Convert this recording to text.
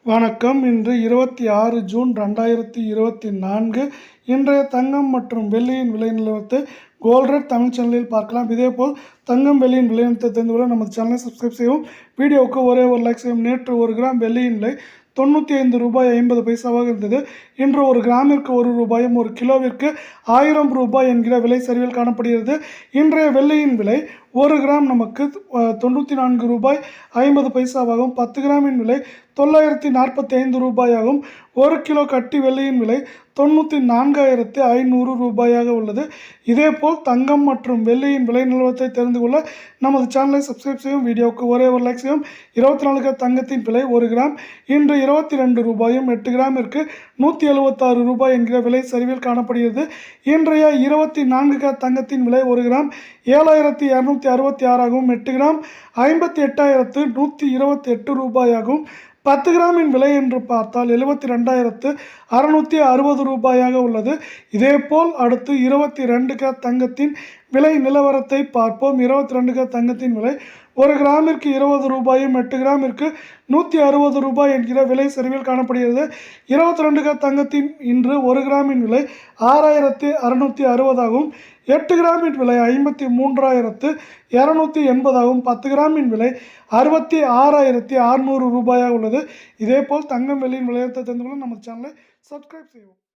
வணக்கம். இன்று 26 ஜூன் 2024. இன்றைய தங்கம் மற்றும் வெள்ளியின் விலை நிலவரத்தை கோல்ட் ரேட் தமிழ் சேனலில் பார்க்கலாம். இதேபோல் தங்கம் வெள்ளியின் விலை நிலவரத்தை தெரிந்து கொள்ள நமது சேனலை சப்ஸ்கிரைப் செய்யவும், வீடியோவுக்கு ஒரே ஒரு லைக் செய்யவும். நேற்று 1 கிராம் வெள்ளியின் விலை 95 ரூபாய் 50 பைசாவாக இருந்தது. இன்று 1 கிராமிற்கு 1 ரூபாயும் 1 கிலோவிற்கு 1000 ரூபாய் என்கிற விலை சரிவில் காணப்படுகிறது. இன்றைய வெள்ளியின் விலை 1 கிராம் நமக்கு 94 ரூபாய் 50 பைசாவாகவும், 10 கிராமின் விலை 945 ரூபாயாகவும், 1 கிலோ கட்டி வெள்ளியின் விலை 94,500 ரூபாயாக உள்ளது. இதேபோல் தங்கம் மற்றும் வெள்ளியின் விலை நிலவரத்தை தெரிந்து கொள்ள நமது சேனலை சப்ஸ்கிரைப் செய்யும், வீடியோவுக்கு ஒரே ஒரு லைக் செய்யும். 24 கேரட் தங்கத்தின் விலை 1 கிராம் இன்று 22 ரூபாயும், 8 கிராமிற்கு 176 ரூபாய் என்கிற விலை சரிவில் காணப்படுகிறது. இன்றைய 24 கேரட் தங்கத்தின் விலை 1 கிராம் 7,266ஆகவும், 8 கிராம் 58,128 ரூபாயாகவும், 10 கிராமின் விலை என்று பார்த்தால் 72,660 ரூபாயாக உள்ளது. இதேபோல் அடுத்து 22 கேரட் தங்கத்தின் விலை நிலவரத்தை பார்ப்போம். 22 கேரட் தங்கத்தின் விலை 1 கிராமிற்கு 20 ரூபாயும், 8 கிராமிற்கு 160 ரூபாய் என்கிற விலை சரிவில் காணப்படுகிறது. 22 கேரட் தங்கத்தின் இன்று 1 கிராமின் விலை 6,660ஆகவும், 8 கிராமின் விலை 53,280ஆகவும், 10 கிராமின் விலை 66,600 ரூபாயாக உள்ளது. இதேபோல் தங்கம் வெள்ளியின் விலையத்தை தெரிந்து கொள்ள நமது சேனலை சப்ஸ்கிரைப் செய்யவும்.